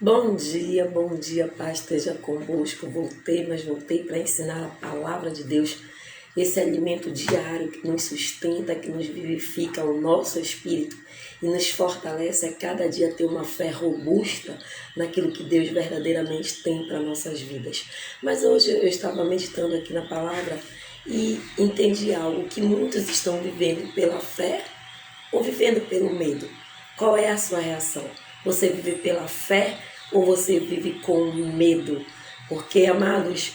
Bom dia, paz esteja convosco. Voltei para ensinar a palavra de Deus, esse alimento diário que nos sustenta, que nos vivifica o nosso espírito e nos fortalece a cada dia ter uma fé robusta naquilo que Deus verdadeiramente tem para nossas vidas. Mas hoje eu estava meditando aqui na palavra e entendi algo que muitos estão vivendo pela fé ou vivendo pelo medo. Qual é a sua reação? Você vive pela fé ou você vive com medo? Porque, amados,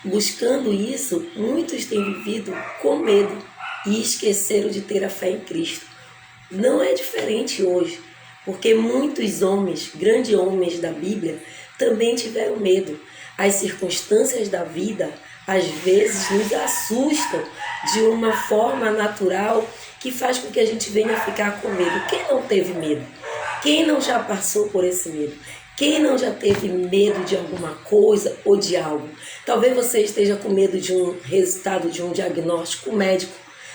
buscando isso, muitos têm vivido com medo e esqueceram de ter a fé em Cristo. Não é diferente hoje, porque muitos homens, grandes homens da Bíblia, também tiveram medo. As circunstâncias da vida, às vezes, nos assustam de uma forma natural que faz com que a gente venha ficar com medo. Quem não teve medo? Quem não já passou por esse medo? Quem não já teve medo de alguma coisa ou de algo? Talvez você esteja com medo de um resultado de um diagnóstico médico.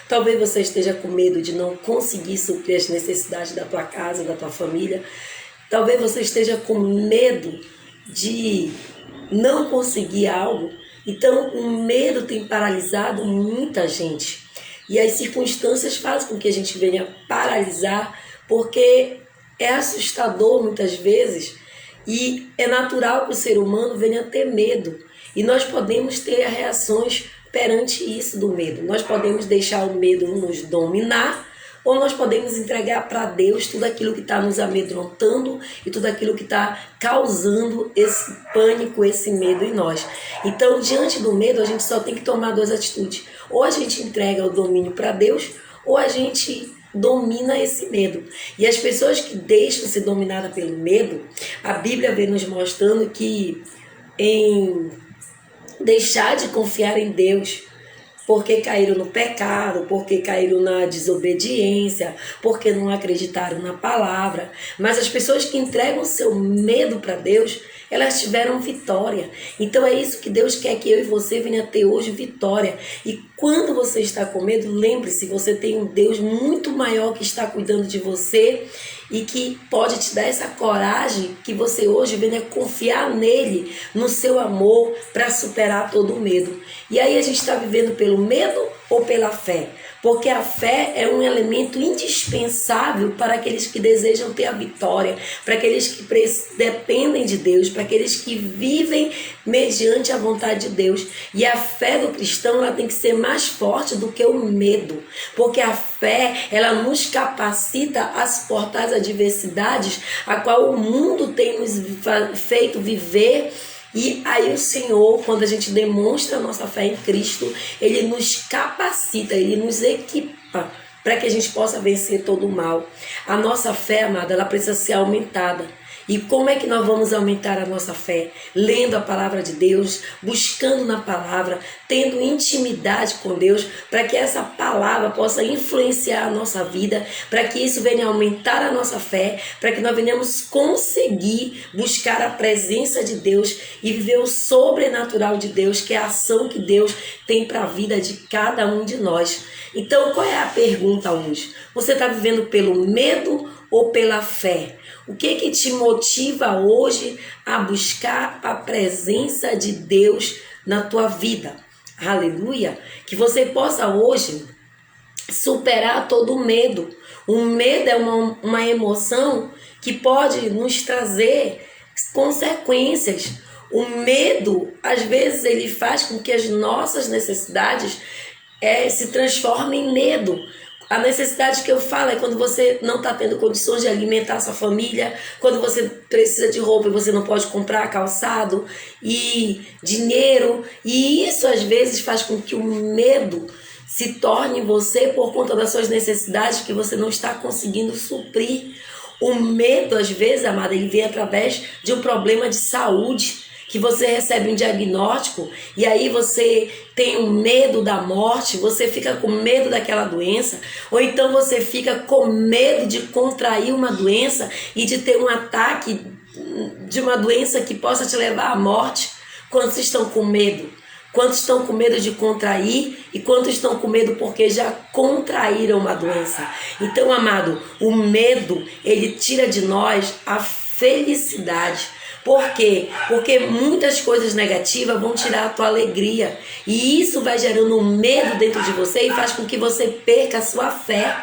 Talvez você esteja com medo de não conseguir suprir as necessidades da tua casa, da tua família. Talvez você esteja com medo de não conseguir algo. Então, o medo tem paralisado muita gente. E as circunstâncias fazem com que a gente venha paralisar, porque é assustador muitas vezes e é natural que o ser humano venha ter medo. E nós podemos ter reações perante isso do medo. Nós podemos deixar o medo nos dominar ou nós podemos entregar para Deus tudo aquilo que está nos amedrontando e tudo aquilo que está causando esse pânico, esse medo em nós. Então, diante do medo, a gente só tem que tomar duas atitudes. Ou a gente entrega o domínio para Deus, ou a gente domina esse medo. E as pessoas que deixam ser dominadas pelo medo, a Bíblia vem nos mostrando que em deixar de confiar em Deus, porque caíram no pecado, porque caíram na desobediência, porque não acreditaram na palavra. Mas as pessoas que entregam seu medo para Deus, elas tiveram vitória. Então é isso que Deus quer que eu e você venha ter hoje, vitória. E quando você está com medo, lembre-se, você tem um Deus muito maior que está cuidando de você e que pode te dar essa coragem que você hoje venha confiar nele, no seu amor, para superar todo o medo. E aí a gente está vivendo pelo medo ou pela fé? Porque a fé é um elemento indispensável para aqueles que desejam ter a vitória, para aqueles que dependem de Deus, para aqueles que vivem mediante a vontade de Deus. E a fé do cristão ela tem que ser mais forte do que o medo, porque a fé ela nos capacita a suportar as adversidades a qual o mundo tem nos feito viver. E aí o Senhor, quando a gente demonstra a nossa fé em Cristo, Ele nos capacita, Ele nos equipa para que a gente possa vencer todo o mal. A nossa fé, amada, ela precisa ser aumentada. E como é que nós vamos aumentar a nossa fé? Lendo a palavra de Deus, buscando na palavra, tendo intimidade com Deus, para que essa palavra possa influenciar a nossa vida, para que isso venha aumentar a nossa fé, para que nós venhamos conseguir buscar a presença de Deus e viver o sobrenatural de Deus, que é a ação que Deus tem para a vida de cada um de nós. Então, qual é a pergunta hoje? Você está vivendo pelo medo ou pela fé? O que te motiva hoje a buscar a presença de Deus na tua vida? Aleluia! Que você possa hoje superar todo o medo. O medo é uma emoção que pode nos trazer consequências. O medo, às vezes, ele faz com que as nossas necessidades se transformem em medo. A necessidade que eu falo é quando você não está tendo condições de alimentar a sua família, quando você precisa de roupa e você não pode comprar calçado e dinheiro. E isso às vezes faz com que o medo se torne em você por conta das suas necessidades que você não está conseguindo suprir. O medo, às vezes, amada, ele vem através de um problema de saúde, que você recebe um diagnóstico e aí você tem um medo da morte, você fica com medo daquela doença, ou então você fica com medo de contrair uma doença e de ter um ataque de uma doença que possa te levar à morte. Quantos estão com medo? Quantos estão com medo de contrair e quantos estão com medo porque já contraíram uma doença? Então, amado, o medo, ele tira de nós a felicidade. Por quê? Porque muitas coisas negativas vão tirar a tua alegria. E isso vai gerando um medo dentro de você e faz com que você perca a sua fé.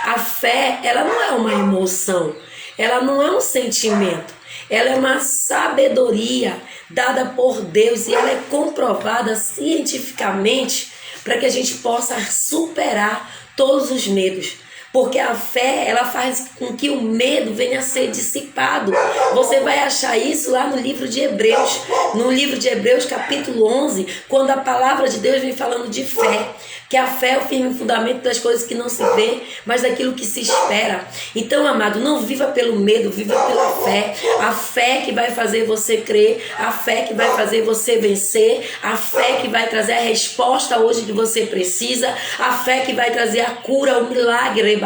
A fé, ela não é uma emoção. Ela não é um sentimento. Ela é uma sabedoria dada por Deus e ela é comprovada cientificamente para que a gente possa superar todos os medos. Porque a fé, ela faz com que o medo venha a ser dissipado. Você vai achar isso lá no livro de Hebreus. No livro de Hebreus, capítulo 11, quando a palavra de Deus vem falando de fé. Que a fé é o firme fundamento das coisas que não se vê, mas daquilo que se espera. Então, amado, não viva pelo medo, viva pela fé. A fé que vai fazer você crer, a fé que vai fazer você vencer, a fé que vai trazer a resposta hoje que você precisa, a fé que vai trazer a cura, o milagre,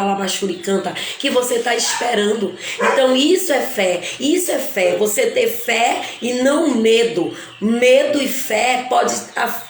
canta, que você está esperando. Então, isso é fé. Isso é fé. Você ter fé e não medo. Medo e fé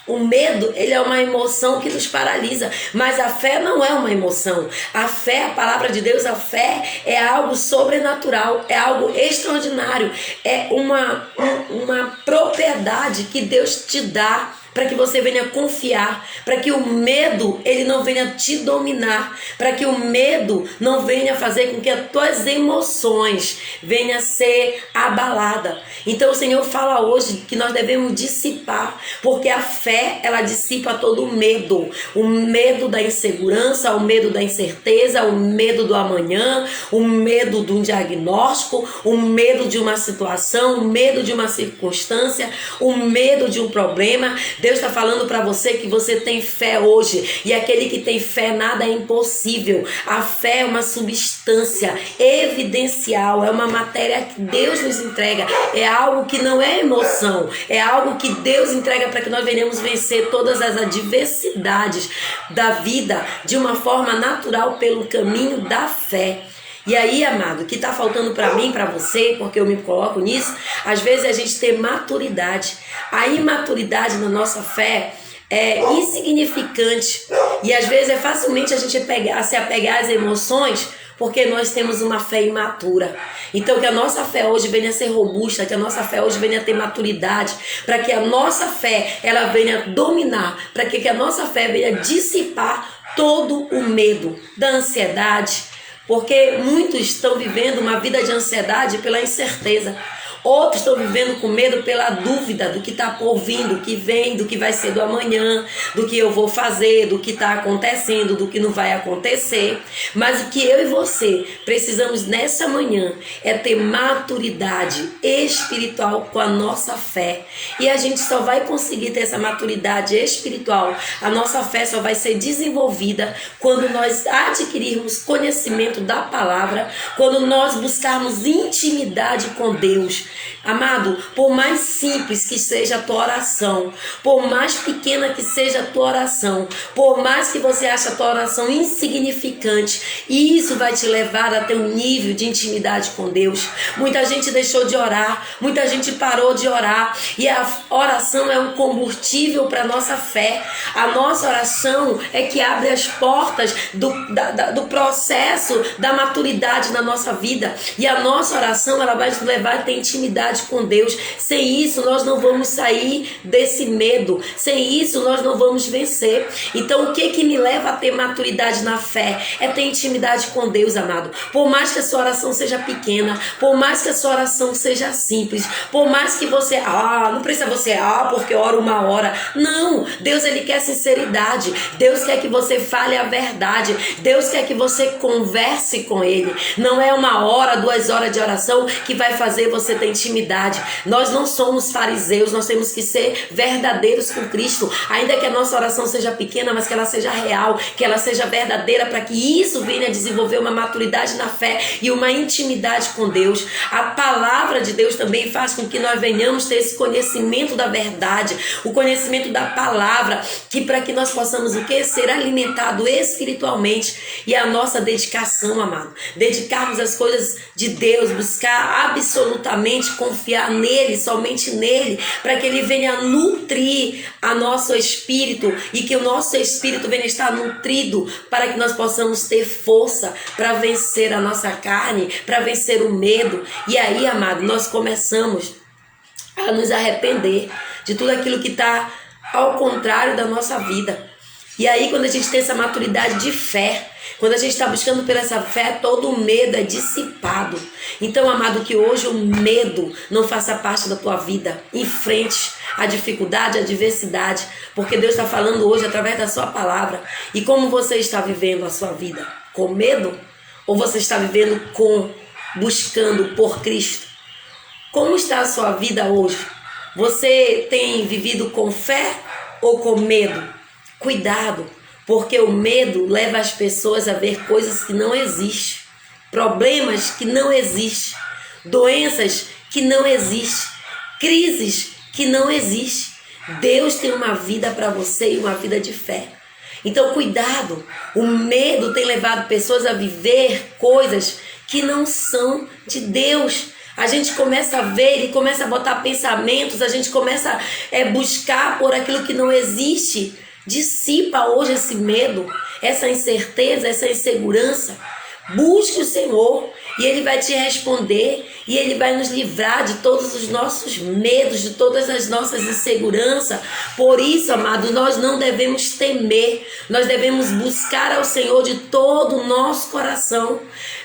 o medo, ele é uma emoção que nos paralisa, mas a fé não é uma emoção. A fé, a palavra de Deus, a fé é algo sobrenatural, é algo extraordinário, é uma propriedade que Deus te dá para que você venha confiar, para que o medo ele não venha te dominar, para que o medo não venha fazer com que as tuas emoções venham a ser abaladas. Então o Senhor fala hoje que nós devemos dissipar, porque a fé ela dissipa todo o medo da insegurança, o medo da incerteza, o medo do amanhã, o medo de um diagnóstico, o medo de uma situação, o medo de uma circunstância, o medo de um problema. Deus está falando para você que você tem fé hoje, e aquele que tem fé nada é impossível. A fé é uma substância evidencial, é uma matéria que Deus nos entrega, é algo que não é emoção, é algo que Deus entrega para que nós venhamos vencer todas as adversidades da vida de uma forma natural pelo caminho da fé. E aí, amado, o que está faltando para mim, para você, porque eu me coloco nisso, às vezes a gente tem maturidade. A imaturidade na nossa fé é insignificante. E às vezes é facilmente a gente se apegar às emoções, porque nós temos uma fé imatura. Então que a nossa fé hoje venha a ser robusta, que a nossa fé hoje venha a ter maturidade, para que a nossa fé ela venha dominar, para que a nossa fé venha dissipar todo o medo da ansiedade. Porque muitos estão vivendo uma vida de ansiedade pela incerteza. Outros estão vivendo com medo pela dúvida do que está por vir, do que vem, do que vai ser do amanhã, do que eu vou fazer, do que está acontecendo, do que não vai acontecer. Mas o que eu e você precisamos nessa manhã é ter maturidade espiritual com a nossa fé. E a gente só vai conseguir ter essa maturidade espiritual, a nossa fé só vai ser desenvolvida quando nós adquirirmos conhecimento da palavra, quando nós buscarmos intimidade com Deus. Amado, por mais simples que seja a tua oração, por mais pequena que seja a tua oração, por mais que você ache a tua oração insignificante, isso vai te levar a ter um nível de intimidade com Deus. Muita gente deixou de orar, muita gente parou de orar, e a oração é um combustível para a nossa fé. A nossa oração é que abre as portas do processo da maturidade na nossa vida, e a nossa oração ela vai nos levar a ter intimidade com Deus. Sem isso nós não vamos sair desse medo, sem isso nós não vamos vencer. Então o que me leva a ter maturidade na fé? É ter intimidade com Deus, amado. Por mais que a sua oração seja pequena, por mais que a sua oração seja simples, por mais que você, não precisa você, porque ora uma hora. Não, Deus ele quer sinceridade, Deus quer que você fale a verdade, Deus quer que você converse com Ele. Não é 1 hora, 2 horas de oração que vai fazer você ter intimidade. Nós não somos fariseus, nós temos que ser verdadeiros com Cristo, ainda que a nossa oração seja pequena, mas que ela seja real, que ela seja verdadeira, para que isso venha a desenvolver uma maturidade na fé e uma intimidade com Deus. A palavra de Deus também faz com que nós venhamos ter esse conhecimento da verdade, o conhecimento da palavra, que para que nós possamos o quê? Ser alimentado espiritualmente. E a nossa dedicação, amado, dedicarmos as coisas de Deus, buscar absolutamente somente confiar nele, somente nele, para que ele venha nutrir a nosso espírito e que o nosso espírito venha estar nutrido para que nós possamos ter força para vencer a nossa carne, para vencer o medo. E aí, amado, nós começamos a nos arrepender de tudo aquilo que está ao contrário da nossa vida. E aí, quando a gente tem essa maturidade de fé, quando a gente está buscando por essa fé, todo o medo é dissipado. Então, amado, que hoje o medo não faça parte da tua vida. Enfrente a dificuldade, a adversidade, porque Deus está falando hoje através da sua palavra. E como você está vivendo a sua vida? Com medo? Ou você está vivendo buscando por Cristo? Como está a sua vida hoje? Você tem vivido com fé ou com medo? Cuidado, porque o medo leva as pessoas a ver coisas que não existem, problemas que não existem, doenças que não existem, crises que não existem. Deus tem uma vida para você e uma vida de fé. Então, cuidado, o medo tem levado pessoas a viver coisas que não são de Deus. A gente começa a ver e começa a botar pensamentos, a gente começa a buscar por aquilo que não existe. Dissipa hoje esse medo, essa incerteza, essa insegurança. Busque o Senhor e Ele vai te responder e Ele vai nos livrar de todos os nossos medos, de todas as nossas inseguranças. Por isso, amados, nós não devemos temer, nós devemos buscar ao Senhor de todo o nosso coração.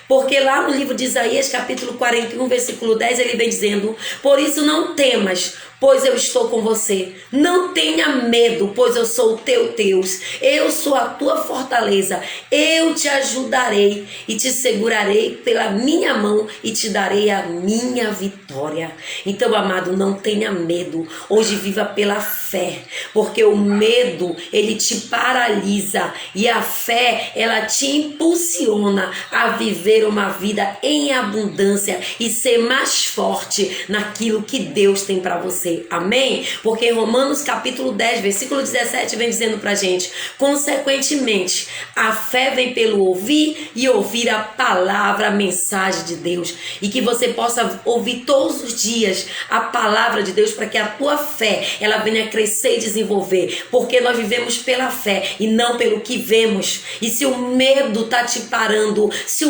Porque lá no livro de Isaías, capítulo 41, versículo 10, ele vem dizendo: por isso não temas, pois eu estou com você. Não tenha medo, pois eu sou o teu Deus. Eu sou a tua fortaleza. Eu te ajudarei e te segurarei pela minha mão e te darei a minha vitória. Então, amado, não tenha medo. Hoje viva pela fé, porque o medo, ele te paralisa e a fé, ela te impulsiona a viver uma vida em abundância e ser mais forte naquilo que Deus tem para você. Amém? Porque Romanos capítulo 10, versículo 17 vem dizendo pra gente: consequentemente, a fé vem pelo ouvir e ouvir a palavra, a mensagem de Deus. E que você possa ouvir todos os dias a palavra de Deus para que a tua fé, ela venha crescer e desenvolver. Porque nós vivemos pela fé e não pelo que vemos. E se o medo tá te parando, se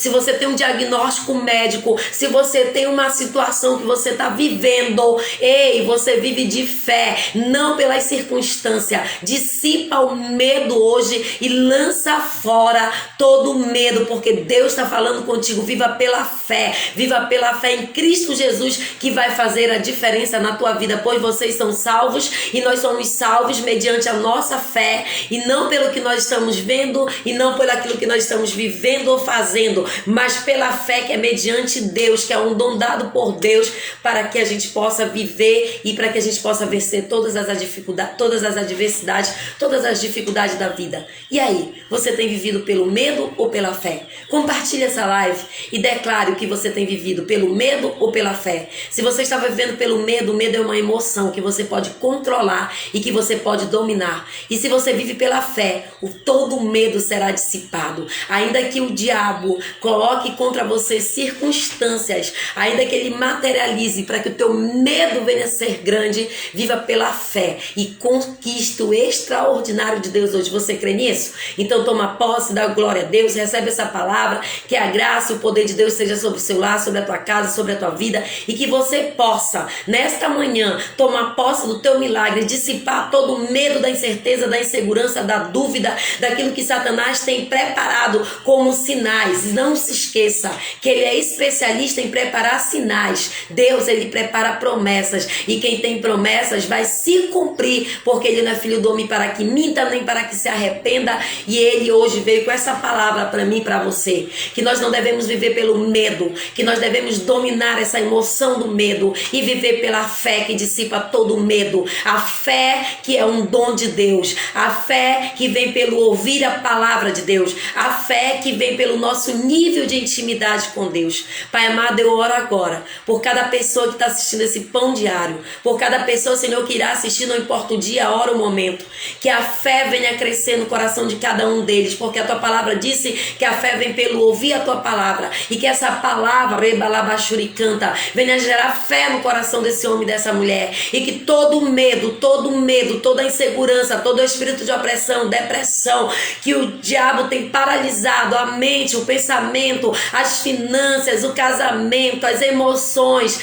você tem um diagnóstico médico, se você tem uma situação que você tá vivendo, ei, você vive de fé, não pelas circunstâncias. Dissipa o medo hoje e lança fora todo o medo, porque Deus está falando contigo. Viva pela fé em Cristo Jesus, que vai fazer a diferença na tua vida, pois vocês são salvos e nós somos salvos mediante a nossa fé e não pelo que nós estamos vendo e não pelo aquilo que nós estamos vivendo ou fazendo, mas pela fé que é mediante Deus, que é um dom dado por Deus para que a gente possa viver e para que a gente possa vencer todas as dificuldades, todas as adversidades, todas as dificuldades da vida. E aí, você tem vivido pelo medo ou pela fé? Compartilhe essa live e declare o que você tem vivido, pelo medo ou pela fé. Se você está vivendo pelo medo, o medo é uma emoção que você pode controlar e que você pode dominar. E se você vive pela fé, todo o medo será dissipado. Ainda que o diabo coloque contra você circunstâncias, ainda que ele materialize para que o teu medo venha a ser grande, viva pela fé e conquiste o extraordinário de Deus hoje. Você crê nisso? Então toma posse, dá glória a Deus, recebe essa palavra, que a graça e o poder de Deus seja sobre o seu lar, sobre a tua casa, sobre a tua vida, e que você possa, nesta manhã, tomar posse do teu milagre, dissipar todo o medo da incerteza, da insegurança, da dúvida, daquilo que Satanás tem preparado como sinais. Não se esqueça que ele é especialista em preparar sinais. Deus, ele prepara promessas, e quem tem promessas vai se cumprir, porque ele não é filho do homem para que minta, nem para que se arrependa. E ele hoje veio com essa palavra para mim e para você, que nós não devemos viver pelo medo, que nós devemos dominar essa emoção do medo e viver pela fé que dissipa todo o medo. A fé que é um dom de Deus, a fé que vem pelo ouvir a palavra de Deus, a fé que vem pelo nosso nosso nível de intimidade com Deus. Pai amado, eu oro agora por cada pessoa que está assistindo esse pão diário, por cada pessoa, Senhor, que irá assistir, não importa o dia, a hora, o momento, que a fé venha crescer no coração de cada um deles, porque a tua palavra disse que a fé vem pelo ouvir a tua palavra, e que essa palavra, rebalabachuricanta, venha gerar fé no coração desse homem e dessa mulher, e que todo medo, toda insegurança, todo espírito de opressão, depressão, que o diabo tem paralisado a mente, o pensamento, as finanças, o casamento, as emoções,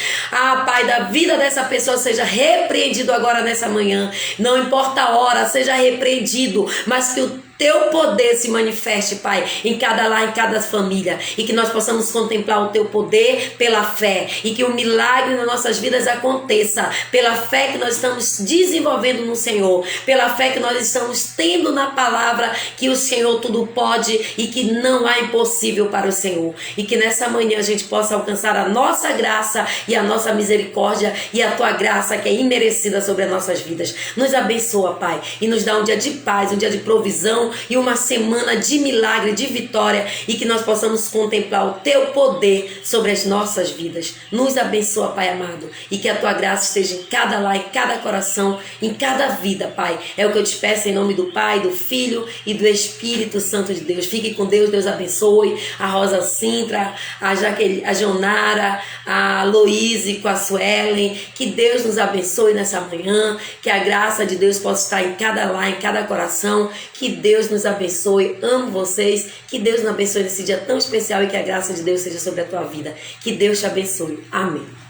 Pai, da vida dessa pessoa seja repreendido agora nessa manhã. Não importa a hora, seja repreendido, mas que o teu poder se manifeste, Pai, em cada lar, em cada família, e que nós possamos contemplar o teu poder pela fé, e que o milagre nas nossas vidas aconteça pela fé que nós estamos desenvolvendo no Senhor, pela fé que nós estamos tendo na palavra, que o Senhor tudo pode e que não há impossível para o Senhor, e que nessa manhã a gente possa alcançar a nossa graça e a nossa misericórdia e a tua graça que é imerecida sobre as nossas vidas. Nos abençoa, Pai, e nos dá um dia de paz, um dia de provisão e uma semana de milagre, de vitória, e que nós possamos contemplar o teu poder sobre as nossas vidas. Nos abençoa, Pai amado, e que a tua graça esteja em cada lar, em cada coração, em cada vida, Pai. É o que eu te peço em nome do Pai, do Filho e do Espírito Santo de Deus. Fique com Deus, Deus abençoe a Rosa Sintra, a Jaqueline, a Jonara, a Loíse com a Suelen. Que Deus nos abençoe nessa manhã, que a graça de Deus possa estar em cada lar, em cada coração. Que Deus nos abençoe, amo vocês, que Deus nos abençoe nesse dia tão especial e que a graça de Deus seja sobre a tua vida. Que Deus te abençoe. Amém.